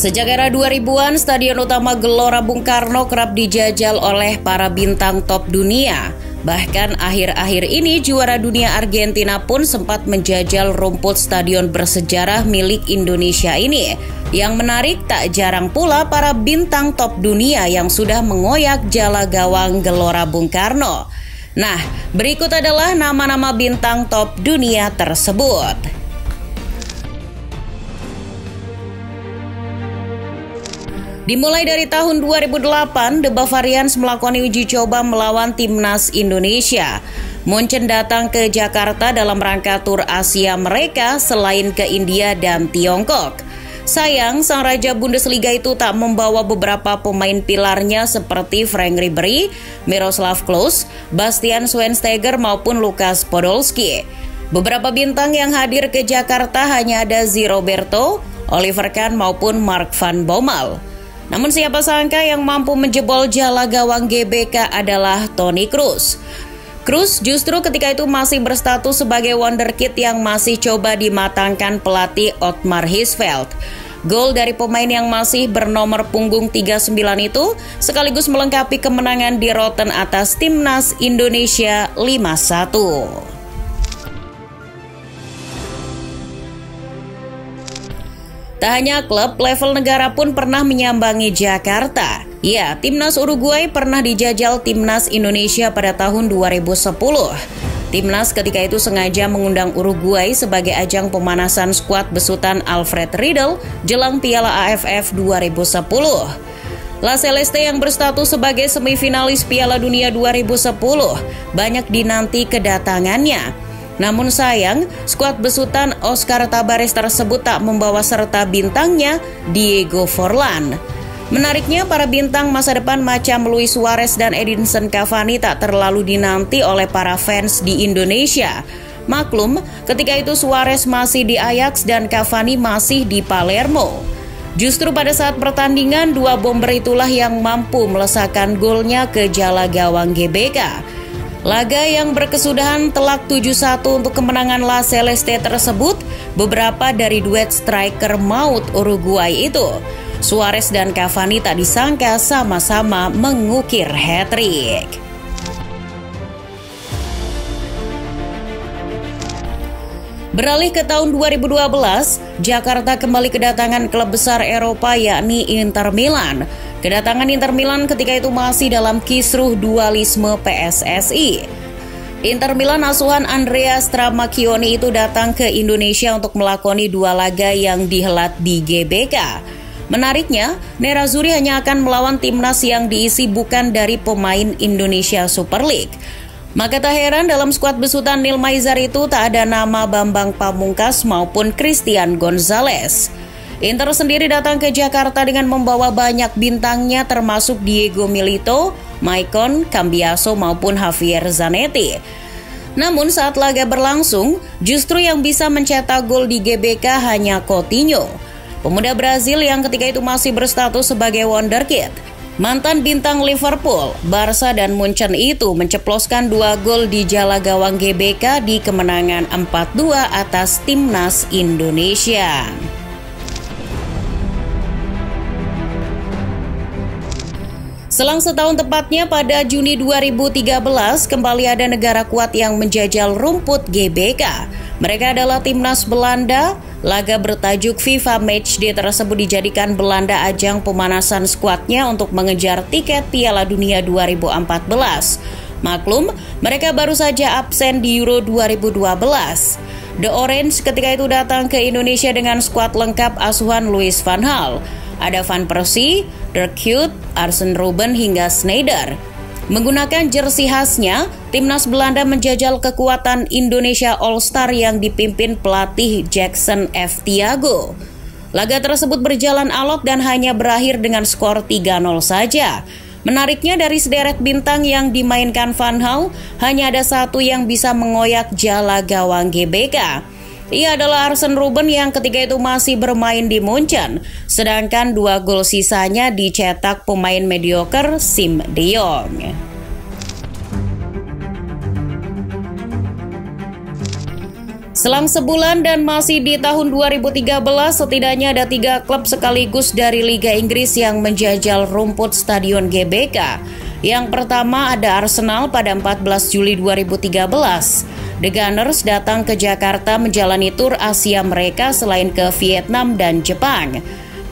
Sejak era 2000-an, Stadion Utama Gelora Bung Karno kerap dijajal oleh para bintang top dunia. Bahkan akhir-akhir ini juara dunia Argentina pun sempat menjajal rumput stadion bersejarah milik Indonesia ini. Yang menarik, tak jarang pula para bintang top dunia yang sudah mengoyak jala gawang Gelora Bung Karno. Nah, berikut adalah nama-nama bintang top dunia tersebut. Dimulai dari tahun 2008, The Bavarians melakoni uji coba melawan timnas Indonesia. Munchen datang ke Jakarta dalam rangka tur Asia mereka selain ke India dan Tiongkok. Sayang, sang Raja Bundesliga itu tak membawa beberapa pemain pilarnya seperti Frank Ribery, Miroslav Klose, Bastian Schweinsteiger maupun Lukas Podolski. Beberapa bintang yang hadir ke Jakarta hanya ada Zi Roberto, Oliver Kahn maupun Mark van Bommel. Namun siapa sangka yang mampu menjebol jala gawang GBK adalah Toni Kroos. Kroos justru ketika itu masih berstatus sebagai wonderkid yang masih coba dimatangkan pelatih Otmar Hitzfeld. Gol dari pemain yang masih bernomor punggung 39 itu sekaligus melengkapi kemenangan di Rotten atas timnas Indonesia 5-1. Tak hanya klub, level negara pun pernah menyambangi Jakarta. Ya, timnas Uruguay pernah dijajal timnas Indonesia pada tahun 2010. Timnas ketika itu sengaja mengundang Uruguay sebagai ajang pemanasan skuad besutan Alfred Riedel jelang Piala AFF 2010. La Celeste yang berstatus sebagai semifinalis Piala Dunia 2010 banyak dinanti kedatangannya. Namun sayang, skuad besutan Oscar Tabares tersebut tak membawa serta bintangnya Diego Forlan. Menariknya, para bintang masa depan macam Luis Suarez dan Edinson Cavani tak terlalu dinanti oleh para fans di Indonesia. Maklum, ketika itu Suarez masih di Ajax dan Cavani masih di Palermo. Justru pada saat pertandingan, dua bomber itulah yang mampu melesakkan golnya ke jala gawang GBK. Laga yang berkesudahan telak 7-1 untuk kemenangan La Celeste tersebut beberapa dari duet striker maut Uruguay itu. Suarez dan Cavani tak disangka sama-sama mengukir hat-trick. Beralih ke tahun 2012, Jakarta kembali kedatangan klub besar Eropa yakni Inter Milan. Kedatangan Inter Milan ketika itu masih dalam kisruh dualisme PSSI. Inter Milan asuhan Andrea Stramacchioni itu datang ke Indonesia untuk melakoni dua laga yang dihelat di GBK. Menariknya, Nerazzurri hanya akan melawan timnas yang diisi bukan dari pemain Indonesia Super League. Maka tak heran dalam skuad besutan Neil Maizar itu tak ada nama Bambang Pamungkas maupun Christian Gonzalez. Inter sendiri datang ke Jakarta dengan membawa banyak bintangnya termasuk Diego Milito, Maicon, Cambiaso maupun Javier Zanetti. Namun saat laga berlangsung, justru yang bisa mencetak gol di GBK hanya Coutinho. Pemuda Brazil yang ketika itu masih berstatus sebagai wonderkid. Mantan bintang Liverpool, Barca dan Munchen itu menceploskan 2 gol di jala gawang GBK di kemenangan 4-2 atas timnas Indonesia. Selang setahun tepatnya pada Juni 2013, kembali ada negara kuat yang menjajal rumput GBK. Mereka adalah timnas Belanda. Laga bertajuk FIFA Matchday tersebut dijadikan Belanda ajang pemanasan skuadnya untuk mengejar tiket Piala Dunia 2014. Maklum, mereka baru saja absen di Euro 2012. The Orange ketika itu datang ke Indonesia dengan skuad lengkap asuhan Louis van Gaal. Ada Van Persie, Dirk Kuyt, Arsene Robben hingga Sneijder. Menggunakan jersey khasnya, timnas Belanda menjajal kekuatan Indonesia All-Star yang dipimpin pelatih Jackson F. Thiago. Laga tersebut berjalan alot dan hanya berakhir dengan skor 3-0 saja. Menariknya dari sederet bintang yang dimainkan Van Gaal, hanya ada satu yang bisa mengoyak jala gawang GBK. Ia adalah Arsene Robben yang ketika itu masih bermain di Munchen, sedangkan 2 gol sisanya dicetak pemain mediocre Siem de Jong. Selang sebulan dan masih di tahun 2013, setidaknya ada 3 klub sekaligus dari Liga Inggris yang menjajal rumput Stadion GBK. Yang pertama ada Arsenal pada 14 Juli 2013. The Gunners datang ke Jakarta menjalani tur Asia mereka selain ke Vietnam dan Jepang.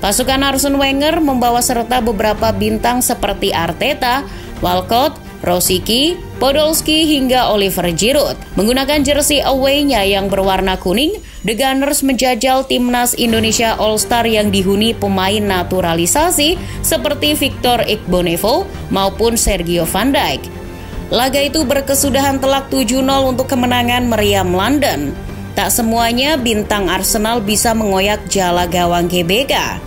Pasukan Arsene Wenger membawa serta beberapa bintang seperti Arteta, Walcott, Rosicky, Podolski hingga Oliver Giroud. Menggunakan jersey away-nya yang berwarna kuning, The Gunners menjajal timnas Indonesia All-Star yang dihuni pemain naturalisasi seperti Victor Igbónevo maupun Sergio Van Dijk. Laga itu berkesudahan telak 7-0 untuk kemenangan meriam London. Tak semuanya bintang Arsenal bisa mengoyak jala gawang GBK.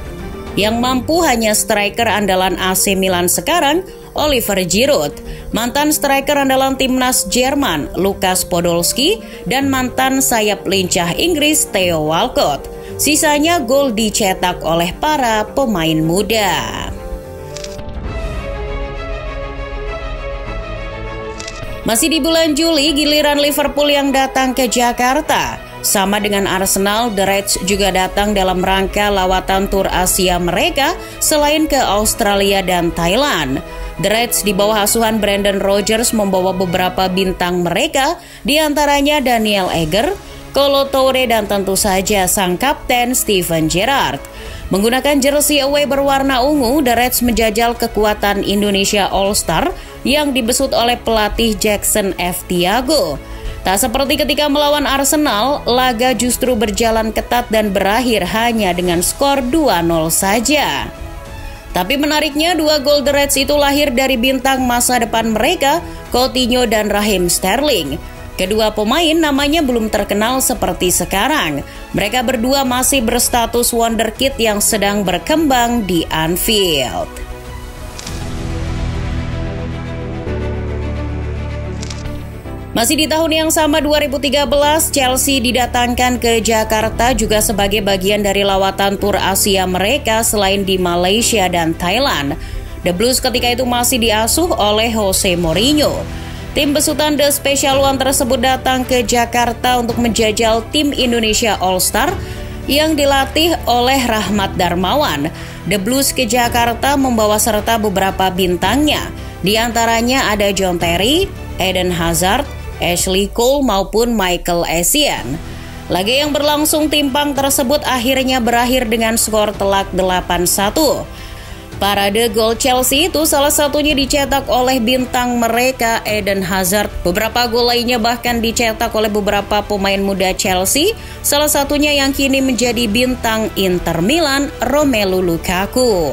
Yang mampu hanya striker andalan AC Milan sekarang, Oliver Giroud, mantan striker andalan timnas Jerman, Lukas Podolski, dan mantan sayap lincah Inggris, Theo Walcott. Sisanya gol dicetak oleh para pemain muda. Masih di bulan Juli, giliran Liverpool yang datang ke Jakarta. Sama dengan Arsenal, The Reds juga datang dalam rangka lawatan tur Asia mereka selain ke Australia dan Thailand. The Reds di bawah asuhan Brendan Rodgers membawa beberapa bintang mereka, diantaranya Daniel Agger, Kolo Toure, dan tentu saja sang kapten Steven Gerrard. Menggunakan jersey away berwarna ungu, The Reds menjajal kekuatan Indonesia All-Star yang dibesut oleh pelatih Jackson F. Tiago. Tak seperti ketika melawan Arsenal, laga justru berjalan ketat dan berakhir hanya dengan skor 2-0 saja. Tapi menariknya, 2 gol The Reds itu lahir dari bintang masa depan mereka, Coutinho dan Raheem Sterling. Kedua pemain namanya belum terkenal seperti sekarang. Mereka berdua masih berstatus wonderkid yang sedang berkembang di Anfield. Masih di tahun yang sama 2013, Chelsea didatangkan ke Jakarta juga sebagai bagian dari lawatan tur Asia mereka selain di Malaysia dan Thailand. The Blues ketika itu masih diasuh oleh Jose Mourinho. Tim besutan The Special One tersebut datang ke Jakarta untuk menjajal tim Indonesia All-Star yang dilatih oleh Rahmat Darmawan. The Blues ke Jakarta membawa serta beberapa bintangnya. Di antaranya ada John Terry, Eden Hazard, Ashley Cole maupun Michael Essien. Laga yang berlangsung timpang tersebut akhirnya berakhir dengan skor telak 8-1. Parade gol Chelsea itu salah satunya dicetak oleh bintang mereka Eden Hazard. Beberapa gol lainnya bahkan dicetak oleh beberapa pemain muda Chelsea, salah satunya yang kini menjadi bintang Inter Milan, Romelu Lukaku.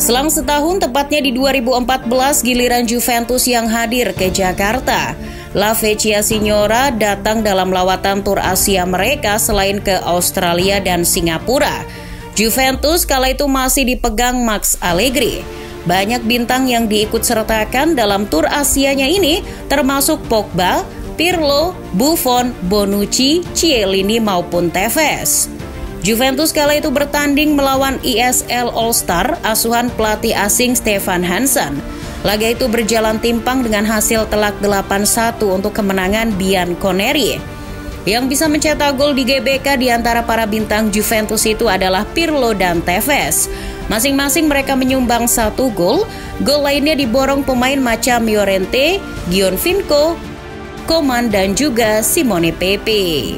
Selang setahun, tepatnya di 2014, giliran Juventus yang hadir ke Jakarta. La Vecchia Signora datang dalam lawatan tur Asia mereka selain ke Australia dan Singapura. Juventus kala itu masih dipegang Max Allegri. Banyak bintang yang diikut sertakan dalam tur Asianya ini, termasuk Pogba, Pirlo, Buffon, Bonucci, Chiellini maupun Tevez. Juventus kala itu bertanding melawan ESL All-Star asuhan pelatih asing Stefan Hansen. Laga itu berjalan timpang dengan hasil telak 8-1 untuk kemenangan Bianconeri. Yang bisa mencetak gol di GBK di antara para bintang Juventus itu adalah Pirlo dan Tevez. Masing-masing mereka menyumbang 1 gol. Gol lainnya diborong pemain macam Llorente, Gionvinco, Coman dan juga Simone Pepe.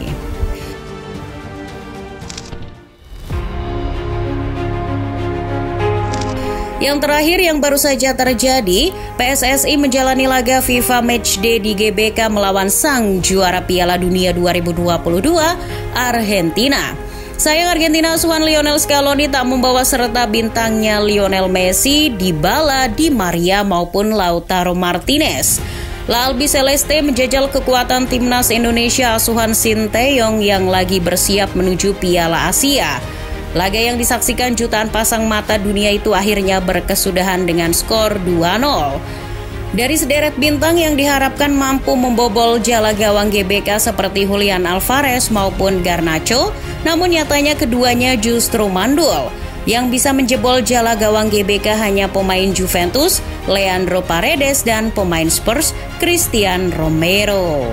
Yang terakhir yang baru saja terjadi, PSSI menjalani laga FIFA Matchday di GBK melawan sang juara Piala Dunia 2022, Argentina. Sayang Argentina asuhan Lionel Scaloni tak membawa serta bintangnya Lionel Messi, Dybala, Di Maria maupun Lautaro Martinez. La Albiceleste menjajal kekuatan timnas Indonesia asuhan Sinteyong yang lagi bersiap menuju Piala Asia. Laga yang disaksikan jutaan pasang mata dunia itu akhirnya berkesudahan dengan skor 2-0. Dari sederet bintang yang diharapkan mampu membobol jala gawang GBK seperti Julian Alvarez maupun Garnacho, namun nyatanya keduanya justru mandul. Yang bisa menjebol jala gawang GBK hanya pemain Juventus, Leandro Paredes, dan pemain Spurs, Christian Romero.